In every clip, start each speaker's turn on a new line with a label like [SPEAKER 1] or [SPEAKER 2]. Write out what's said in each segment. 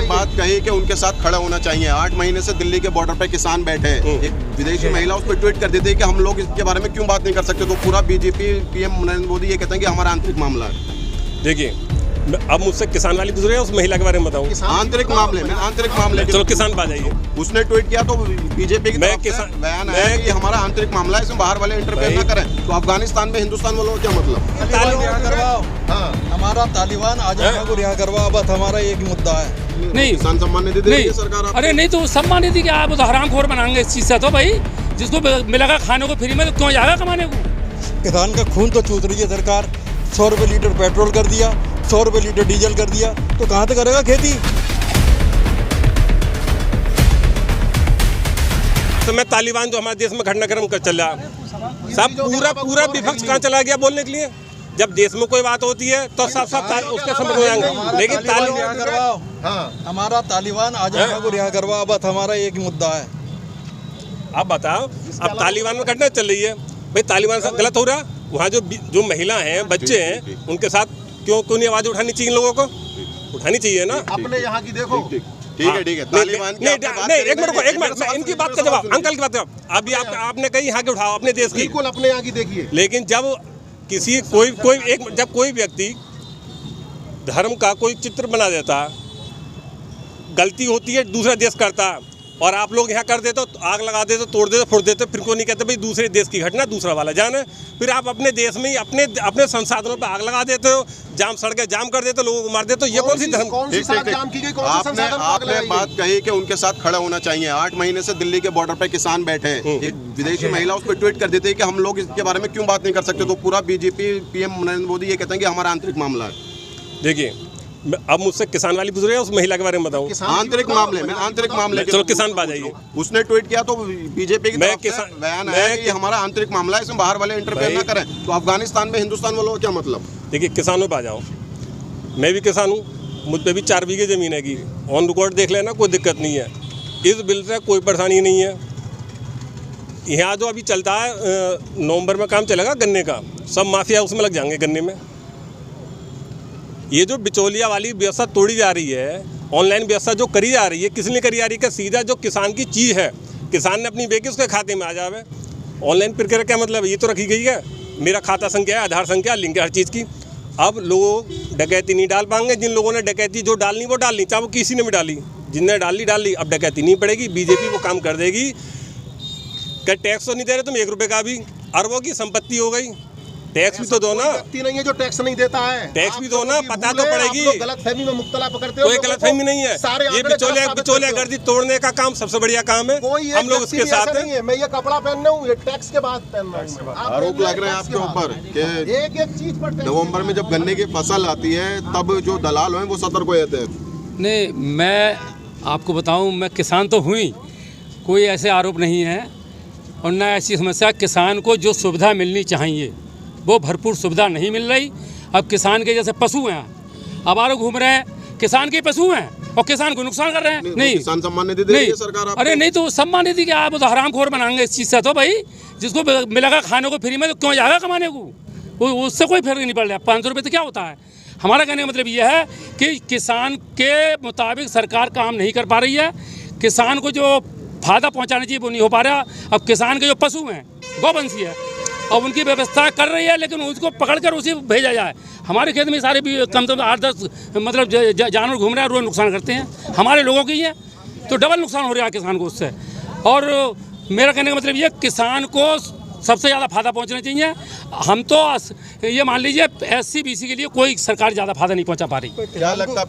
[SPEAKER 1] बात कही कि उनके साथ खड़ा होना चाहिए। 8 महीने से दिल्ली के बॉर्डर पे किसान बैठे हैं। एक विदेशी महिला उस पर ट्वीट कर देती है कि हम लोग इसके बारे में क्यों बात नहीं कर सकते, तो पूरा बीजेपी पीएम नरेंद्र मोदी ये कहते हैं कि हमारा आंतरिक मामला है।
[SPEAKER 2] देखिए, अब मुझसे किसान वाली गुजरे, उस महिला के बारे में बताऊं।
[SPEAKER 1] आंतरिक मामले
[SPEAKER 2] चलो किसान पे आ जाइए।
[SPEAKER 1] उसने ट्वीट किया तो बीजेपी की तरफ से बयान है कि हमारा आंतरिक मामला है, इसमें बाहर वाले इंटरफेयर ना करें। तो अफगानिस्तान में हिंदुस्तान वालों क्या मतलब?
[SPEAKER 3] हमारा तालिबान आजाद को रिहा करवाओ, बस हमारा एक ही मुद्दा है।
[SPEAKER 4] नहीं,
[SPEAKER 1] किसान सम्मान निधि दे रही है सरकार।
[SPEAKER 4] अरे नहीं, तो सम्मान निधि क्या आप तो हरामखोर बनाएंगे इस चीज से। तो भाई जिसको मिलेगा खाने को फ्री में, तो क्यों जाएगा कमाने को?
[SPEAKER 3] किसान का खून तो चूस रही है सरकार। 100 रुपये लीटर पेट्रोल कर दिया, 100 रुपये लीटर डीजल कर दिया, तो कहाँ तक करेगा खेती?
[SPEAKER 2] तो मैं तालिबान जो हमारे देश में घटनाक्रम कर चल रहा, सब पूरा विपक्ष कहाँ चला गया बोलने के लिए? जब देश में कोई बात होती है तो सब उसके समझ में आएंगे। लेकिन
[SPEAKER 3] हमारा तालिबान आजाद को रिहा करवाओ, बस हमारा एक ही मुद्दा है।
[SPEAKER 2] आप बताओ, अब तालिबान में घटना चल रही है, भाई तालिबान से गलत हो रहा? वहाँ जो महिला हैं, बच्चे हैं, उनके साथ क्यों नहीं आवाज उठानी चाहिए? लोगों को उठानी चाहिए ना।
[SPEAKER 1] अपने यहाँ की देखो। ठीक है। तालिबान
[SPEAKER 2] नहीं, एक मिनट मैं इनकी बात का जवाब, अंकल की बात का जवाब। अभी आपने कही यहाँ के उठाओ, अपने देश की,
[SPEAKER 1] बिल्कुल अपने यहाँ की देखिए।
[SPEAKER 2] लेकिन जब किसी जब कोई व्यक्ति धर्म का कोई चित्र बना देता, गलती होती है, दूसरा देश करता, और आप लोग यहाँ कर देते हो, आग लगा देते, तोड़ देते, फोड़ देते, फिर क्यों नहीं कहते भाई दूसरे देश की घटना दूसरा वाला जाने? फिर आप अपने देश में ही अपने संसाधनों पे आग लगा देते हो, सड़कें जाम कर देते हो, लोगों को मार देते हो। ये कौन सी धर्म?
[SPEAKER 1] आपने बात कही कि उनके साथ खड़ा होना चाहिए। 8 महीने से दिल्ली के बॉर्डर पे किसान बैठे हैं। एक विदेशी महिला उस पर ट्वीट कर देती है कि हम लोग इसके बारे में क्यों बात नहीं कर सकते, तो पूरा बीजेपी पीएम नरेंद्र मोदी ये कहते हैं कि हमारा आंतरिक मामला है।
[SPEAKER 2] देखिए, अब मुझसे किसान वाली गुजरे, उस महिला के बारे में बताऊं।
[SPEAKER 1] आंतरिक मामले
[SPEAKER 2] चलो किसान पे आ जाइए।
[SPEAKER 1] उसने ट्वीट किया तो बीजेपी की तरफ से बयान है कि हमारा आंतरिक मामला है, इसमें बाहर वाले इंटरफेयर ना करें। तो अफगानिस्तान में हिंदुस्तान वालों क्या मतलब?
[SPEAKER 2] देखिए, किसानों पे आ जाओ। मैं भी किसान हूँ, मुझ पर भी 4 बीघे ज़मीन है की, ऑन रिकॉर्ड देख लेना, कोई दिक्कत नहीं है। इस बिल से कोई परेशानी नहीं है। यहाँ जो अभी चलता है, नवंबर में काम चलेगा गन्ने का, सब माफिया उसमें लग जाएंगे गन्ने में। ये जो बिचौलिया वाली व्यवस्था तोड़ी जा रही है, ऑनलाइन व्यवस्था जो करी जा रही है, किस लिए करी जा रही है? सीधा जो किसान की चीज़ है, किसान ने अपनी बेची, उसके खाते में आ जावे। ऑनलाइन प्रक्रिया क्या मतलब है? ये तो रखी गई है, मेरा खाता संख्या है, आधार संख्या, लिंक है हर चीज़ की। अब लोग डकैती नहीं डाल पाएंगे। जिन लोगों ने डकैती जो डालनी वो डालनी, चाहे वो किसी ने भी डाली, जिनने डाल ली। अब डकैती नहीं पड़ेगी, बीजेपी वो काम कर देगी। क्या टैक्स तो नहीं दे रहे तुम 1 रुपये का भी? अरबों की संपत्ति हो गई, टैक्स भी तो दो ना।
[SPEAKER 1] व्यक्ति नहीं है जो टैक्स नहीं देता है,
[SPEAKER 2] टैक्स भी दो ना, पता तो पड़ेगी।
[SPEAKER 1] गलतफहमी में मुब्तला पकड़ते हो।
[SPEAKER 2] कोई गलतफहमी नहीं है, ये बिचौलिया गर्दी तोड़ने का काम सबसे बढ़िया काम है। हम लोग उसके साथ हैं।
[SPEAKER 1] मैं ये कपड़ा पहन रहा हूँ, ये टैक्स के बाद पहन रहा हूँ। आरोप लग रहे हैं आपके ऊपर कि एक चीज पर नवंबर में जब गन्ने की फसल आती है, तब जो दलाल हैं वो सतर्क हो जाते हैं।
[SPEAKER 4] नहीं, मैं आपको बताऊं, मैं किसान तो हुई, कोई ऐसे आरोप नहीं है और न ऐसी समस्या। किसान को जो सुविधा मिलनी चाहिए वो भरपूर सुविधा नहीं मिल रही। अब किसान के जैसे पशु हैं, आवारा घूम रहे हैं, किसान के पशु हैं और किसान को नुकसान कर रहे हैं। नहीं,
[SPEAKER 1] किसान सम्मान निधि दे रही है सरकार आपको।
[SPEAKER 4] अरे नहीं, तो सम्मान निधि क्या आप तो हरामखोर बनाएंगे इस चीज़ से। तो भाई जिसको मिलेगा खाने को फ्री में, तो क्यों जाएगा कमाने को? उससे कोई फर्क नहीं पड़ रहा। 500 रुपये तो क्या होता है? हमारा कहने का मतलब यह है कि किसान के मुताबिक सरकार काम नहीं कर पा रही है। किसान को जो फायदा पहुँचाना चाहिए वो नहीं हो पा रहा। अब किसान के जो पशु हैं, गौवंशी है, और उनकी व्यवस्था कर रही है, लेकिन उसको पकड़कर उसे भेजा जाए। हमारे खेत में सारे भी कम से कम 8-10 मतलब जानवर घूम रहे हैं, रोज नुकसान करते हैं, हमारे लोगों की है, तो डबल नुकसान हो रहा है किसान को उससे। और मेरा कहने का मतलब ये, किसान को सबसे ज़्यादा फायदा पहुंचना चाहिए। हम तो ये मान लीजिए SC BC के लिए कोई सरकार ज़्यादा फायदा नहीं पहुंचा पा रही।
[SPEAKER 1] क्या लगता है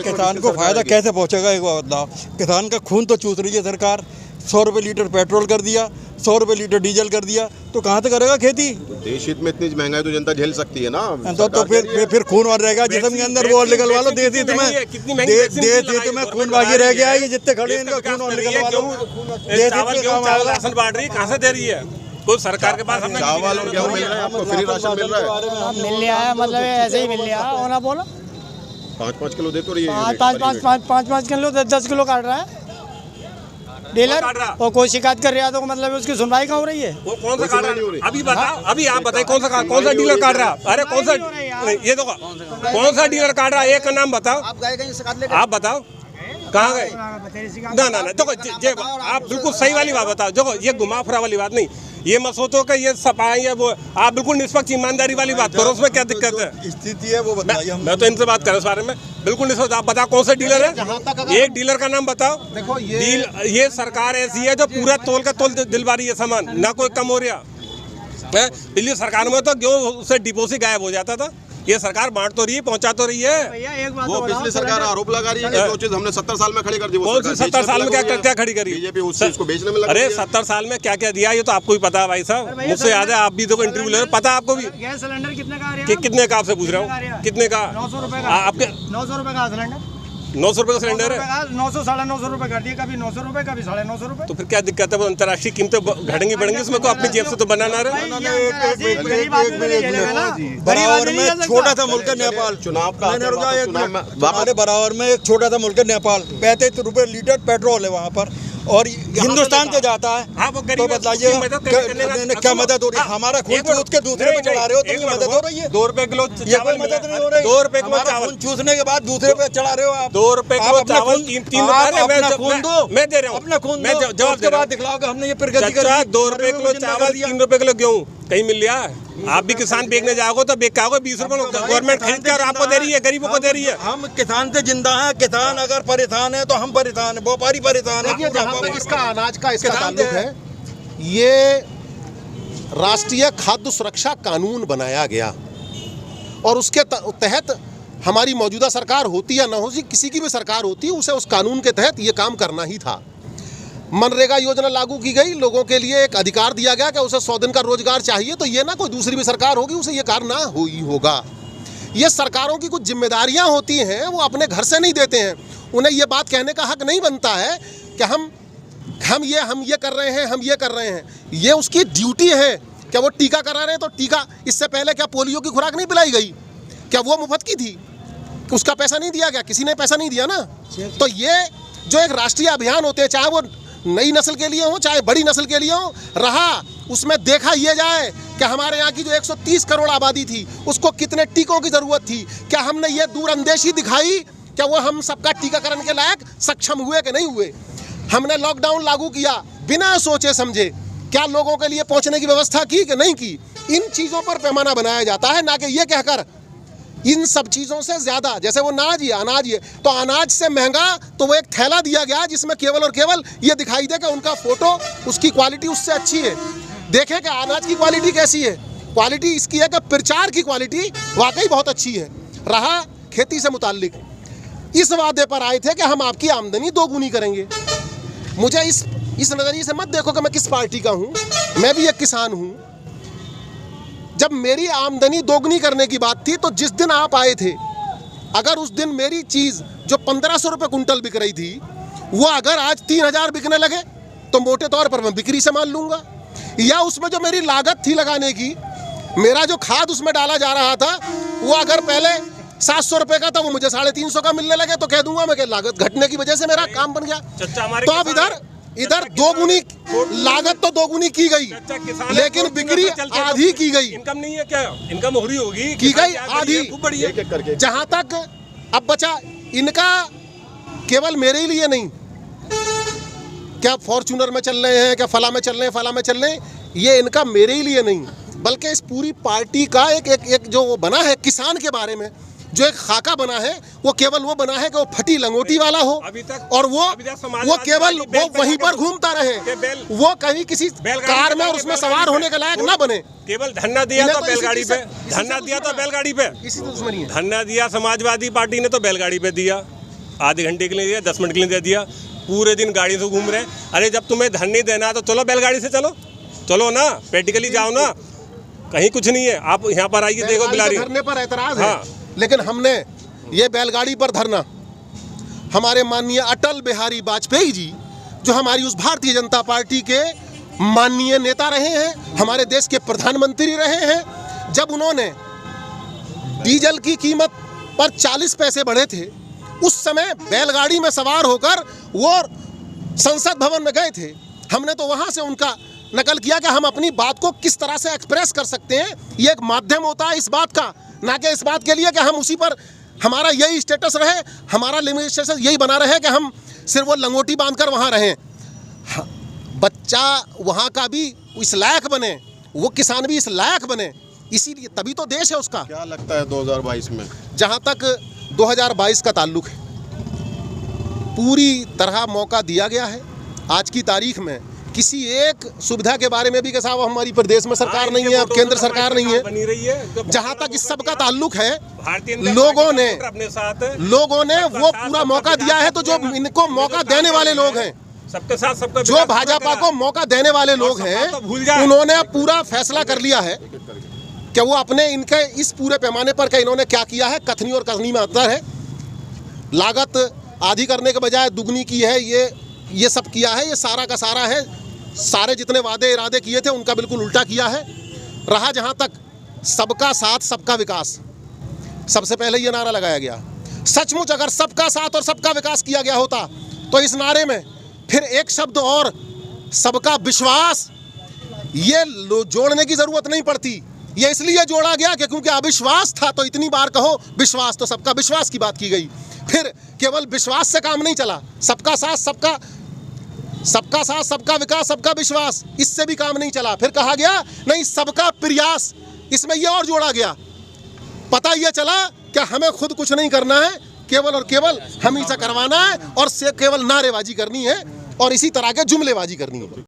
[SPEAKER 3] किसान को फायदा कैसे पहुंचेगा? एक बात बताओ, किसान का खून तो चूस रही है सरकार। 100 रुपये लीटर पेट्रोल कर दिया, 100 रुपये लीटर डीजल कर दिया, तो कहाँ तक करेगा खेती?
[SPEAKER 1] देश हित में इतनी महंगाई तो जनता झेल सकती है ना।
[SPEAKER 3] तो फिर खून और रहेगा जिसम के अंदर वो और निकलवा लो। देश हित में खून बाकी रह गया है, जितने खड़े हैं इनका खून और निकलवा लो।
[SPEAKER 2] राशन बांट रही कहाँ से दे रही है? कोई सरकार के पास
[SPEAKER 1] चावल और गेहूं मिल रहा है, आपको फ्री राशन मिल रहा है?
[SPEAKER 5] मिल रहा है, मतलब ऐसे ही मिल रहा है। और ना बोलो
[SPEAKER 1] 5-5 किलो दे तो रही है।
[SPEAKER 5] 5-5 किलो 10 किलो काट रहा है डीलर, और कोई शिकायत कर रहा है तो मतलब उसकी सुनवाई कहाँ हो रही है?
[SPEAKER 2] वो कौन सा काट रहा है? अभी बताओ, अभी आप बताइए कौन सा डीलर काट रहा है? अरे कौन सा, ये तो कौन सा डीलर काट रहा है? एक का नाम बताओ, आप बताओ। कहाँ गए? ना ना ना, देखो ये आप बिल्कुल सही वाली बात बताओ। देखो ये घुमा फिरा वाली बात नहीं, ये मत सोचो कि ये सफाई है वो, आप बिल्कुल निष्पक्ष ईमानदारी वाली बात करो, उसमें क्या दिक्कत है?
[SPEAKER 3] स्थिति है वो बताइए।
[SPEAKER 2] मैं तो इनसे बात कर रहा हूँ इस बारे में, बिल्कुल निष्पक्ष। आप बताओ कौन सा डीलर है, एक डीलर का नाम बताओ।
[SPEAKER 1] देखो
[SPEAKER 2] ये सरकार ऐसी है जो पूरा तोल का तोल दिलवा रही है सामान, ना कोई कम हो रहा है। पिछली सरकार में तो गेहूं उससे डिपो से गायब हो जाता था, ये सरकार बांट तो रही है, पहुंचा तो रही है।
[SPEAKER 1] वो पिछली सरकार आरोप लगा रही है कि जो चीज हमने 70 साल में खड़ी कर दी,
[SPEAKER 2] कौन सी 70 साल में क्या खड़ी करी?
[SPEAKER 1] बीजेपी उस चीज को बेचने में लगी
[SPEAKER 2] अरे
[SPEAKER 1] है।
[SPEAKER 2] 70 साल में क्या क्या दिया ये तो आपको ही पता है भाई साहब, मुझसे याद है, आप भी तो इंटरव्यू ले रहे हो, पता है आपको भी।
[SPEAKER 5] गैस सिलेंडर कितने का आ रहा
[SPEAKER 2] कि कितने का आपसे पूछ रहा हूँ, कितने का?
[SPEAKER 5] 900 रुपए का।
[SPEAKER 2] आपके
[SPEAKER 5] 900 रुपए का सिलेंडर,
[SPEAKER 2] 900 रुपए का सिलेंडर है,
[SPEAKER 5] 900 950 रुपए कर दिए, कभी 900 रुपए कभी 950 रुपए।
[SPEAKER 2] तो फिर क्या दिक्कत है? वो अंतर्राष्ट्रीय कीमतें घटेंगी बढ़ेंगी, उसमें को अपनी जेब से तो बनाना रहे।
[SPEAKER 3] बराबर में छोटा सा मुल्क है नेपाल,
[SPEAKER 1] चुनाव का
[SPEAKER 3] हमारे बराबर में एक छोटा सा मुल्क है नेपाल, 35 रुपए लीटर पेट्रोल है वहाँ पर, और हिंदुस्तान से जाता है।
[SPEAKER 2] हाँ, वो
[SPEAKER 3] तो
[SPEAKER 2] गरीब है,
[SPEAKER 3] बताइए
[SPEAKER 2] उसकी मदद करने
[SPEAKER 3] क्या मदद हो रही है? हमारा खून चूस के दूसरे पे चढ़ा रहे हो, तो मदद हो रही है?
[SPEAKER 2] 2 रुपए किलो
[SPEAKER 3] ये कोई मदद नहीं हो रही।
[SPEAKER 2] 2 रुपए किलो
[SPEAKER 3] हमारा
[SPEAKER 2] चावल
[SPEAKER 3] खून चूसने के बाद दूसरे पे चढ़ा रहे हो आप।
[SPEAKER 2] 2 रुपए किलो चावल 3
[SPEAKER 3] अपना खून दो,
[SPEAKER 2] मैं दे रहा हूँ,
[SPEAKER 3] अपना खून
[SPEAKER 2] मैं
[SPEAKER 3] दो,
[SPEAKER 2] जवाब दे रहा हूँ।
[SPEAKER 3] दिखलाओ कि हमने ये प्रगति कर
[SPEAKER 2] चाचा
[SPEAKER 3] दी।
[SPEAKER 2] 2 रुपए किलो चावल 3 रुपए किलो गेहूँ कहीं मिल रहा है? आप भी किसान बेचने जाओगे तो बेच के आओगे, 20 रुपए गवर्नमेंट खरीद कर आपको दे रही है, गरीबों को दे रही है।
[SPEAKER 3] हम किसान से जिंदा हैं, किसान अगर परेशान है तो हम परेशान है, व्यापारी परेशान है।
[SPEAKER 6] देखिए जहाँ तक इसका अनाज का इसका
[SPEAKER 3] किसान
[SPEAKER 6] ताल्लुक है, ये राष्ट्रीय खाद्य सुरक्षा कानून बनाया गया और उसके तहत हमारी मौजूदा सरकार होती या ना होती, किसी की भी सरकार होती, उसे उस कानून के तहत ये काम करना ही था। मनरेगा योजना लागू की गई, लोगों के लिए एक अधिकार दिया गया कि उसे 100 दिन का रोजगार चाहिए, तो ये ना कोई दूसरी भी सरकार होगी उसे ये कार्य ना हो ही होगा। ये सरकारों की कुछ जिम्मेदारियां होती हैं, वो अपने घर से नहीं देते हैं। उन्हें ये बात कहने का हक नहीं बनता है कि हम ये कर रहे हैं, हम ये कर रहे हैं। ये उसकी ड्यूटी है। क्या वो टीका करा रहे हैं तो टीका, इससे पहले क्या पोलियो की खुराक नहीं पिलाई गई? क्या वो मुफ्त की थी? उसका पैसा नहीं दिया गया? किसी ने पैसा नहीं दिया ना। तो ये जो एक राष्ट्रीय अभियान होते हैं, चाहे वो नई नस्ल के लिए हो चाहे बड़ी नस्ल के लिए हो, रहा उसमें देखा ये जाए कि हमारे यहाँ की जो 130 करोड़ आबादी थी उसको कितने टीकों की ज़रूरत थी। क्या हमने ये दूरअंदेशी दिखाई? क्या वो हम सबका टीकाकरण के लायक सक्षम हुए कि नहीं हुए? हमने लॉकडाउन लागू किया बिना सोचे समझे, क्या लोगों के लिए पहुँचने की व्यवस्था की कि नहीं की? इन चीज़ों पर पैमाना बनाया जाता है, ना कि ये कहकर इन सब चीज़ों से ज़्यादा, जैसे वो अनाज ही है तो अनाज से महंगा तो वो एक थैला दिया गया जिसमें केवल और केवल ये दिखाई दे कि उनका फ़ोटो, उसकी क्वालिटी उससे अच्छी है। देखें कि अनाज की क्वालिटी कैसी है। क्वालिटी इसकी है कि प्रचार की क्वालिटी वाकई बहुत अच्छी है। रहा खेती से मुताल्लिक, इस वादे पर आए थे कि हम आपकी आमदनी दोगुनी करेंगे। मुझे इस नज़रिए से मत देखो कि मैं किस पार्टी का हूँ, मैं भी एक किसान हूँ। जब मेरी आमदनी दोगुनी करने की बात थी तो जिस दिन आप आए थे, अगर उस दिन मेरी चीज़ जो 1500 रुपये कुंटल बिक रही थी वो अगर आज 3000 बिकने लगे तो मोटे तौर पर मैं बिक्री से मान लूँगा। या उसमें जो मेरी लागत थी लगाने की, मेरा जो खाद उसमें डाला जा रहा था वो अगर पहले 700 रुपये का था वो मुझे 350 का मिलने लगे तो कह दूंगा मैं कि लागत घटने की वजह से मेरा काम बन गया। तो अब इधर दोगुनी लागत तो दोगुनी की गई, लेकिन बिक्री आधी की गई।
[SPEAKER 2] इनकम नहीं है क्या? इनकम हो रही होगी
[SPEAKER 3] की गई आधी।
[SPEAKER 1] जहाँ
[SPEAKER 3] तक अब बचा इनका, केवल मेरे ही लिए नहीं, क्या फॉर्च्यूनर में चल रहे हैं, क्या फला में चल रहे हैं, फला में चल रहे हैं, ये इनका मेरे ही लिए नहीं बल्कि इस पूरी पार्टी का एक जो बना है किसान के बारे में, जो एक खाका बना है, वो केवल वो बना है कि वो फटी लंगोटी वाला हो और वो केवल वो वहीं पर घूमता रहे, वो कहीं किसी कार में और उसमें सवार होने के लायक ना बने।
[SPEAKER 2] केवल धरना दिया तो बैलगाड़ी पे, धरना दिया तो बैलगाड़ी पे,
[SPEAKER 3] इसी तो दुश्मनी है।
[SPEAKER 2] धरना दिया समाजवादी पार्टी ने तो बैलगाड़ी पे दिया, आधे घंटे के लिए दिया, 10 मिनट के लिए दे दिया, पूरे दिन गाड़ी से घूम रहे हैं। अरे जब तुम्हें धरने देना तो चलो बैलगाड़ी से चलो ना, प्रैक्टिकली जाओ ना, कहीं कुछ नहीं है। आप यहाँ पर आइए, देखो बिलारी
[SPEAKER 3] धरने पर एतराज है, लेकिन हमने ये बैलगाड़ी पर धरना हमारे माननीय अटल बिहारी वाजपेयी जी, जो हमारी उस भारतीय जनता पार्टी के माननीय नेता रहे हैं, हमारे देश के प्रधानमंत्री रहे हैं, जब उन्होंने डीजल की कीमत पर 40 पैसे बढ़े थे, उस समय बैलगाड़ी में सवार होकर वो संसद भवन में गए थे। हमने तो वहाँ से उनका नकल किया कि हम अपनी बात को किस तरह से एक्सप्रेस कर सकते हैं। ये एक माध्यम होता है इस बात का, ना कि इस बात के लिए कि हम उसी पर हमारा यही स्टेटस रहे, हमारा लिमिट स्टेटस यही बना रहे कि हम
[SPEAKER 6] सिर्फ वो लंगोटी बांधकर वहाँ रहें। बच्चा वहाँ का भी इस लायक बने, वो किसान भी इस लायक बने, इसीलिए तभी तो देश है उसका।
[SPEAKER 1] क्या लगता है 2022 में?
[SPEAKER 6] जहाँ तक 2022 का ताल्लुक है, पूरी तरह मौका दिया गया है। आज की तारीख में किसी एक सुविधा के बारे में भी कि साहब हमारी प्रदेश में सरकार नहीं है, अब केंद्र सरकार नहीं है। जहाँ तक इस सब का ताल्लुक है, लोगों ने वो पूरा मौका दिया है। तो जो इनको मौका देने वाले लोग हैं,
[SPEAKER 2] सबके साथ सबका
[SPEAKER 6] जो भाजपा को मौका देने वाले लोग हैं, उन्होंने पूरा फैसला कर लिया है कि वो अपने इनके इस पूरे पैमाने पर का इन्होंने क्या किया है। कथनी और कथनी में अंतर है। लागत आधी करने के बजाय दुगनी की है, ये सब किया है। ये सारा का सारा है, सारे जितने वादे इरादे किए थे उनका बिल्कुल उल्टा किया है। रहा जहाँ तक सबका साथ सबका विकास, सबसे पहले ये नारा लगाया गया। सचमुच अगर सबका साथ और सबका विकास किया गया होता तो इस नारे में फिर एक शब्द और सबका विश्वास ये जोड़ने की ज़रूरत नहीं पड़ती। ये इसलिए जोड़ा गया कि क्योंकि अविश्वास था, तो इतनी बार कहो विश्वास, तो सबका विश्वास की बात की गई। फिर केवल विश्वास से काम नहीं चला, सबका साथ सबका विकास, सबका विश्वास, इससे भी काम नहीं चला। फिर कहा गया नहीं सबका प्रयास, इसमें यह और जोड़ा गया। पता यह चला कि हमें खुद कुछ नहीं करना है, केवल और केवल हम ही से करवाना है और से केवल नारेबाजी करनी है और इसी तरह के जुमलेबाजी करनी है।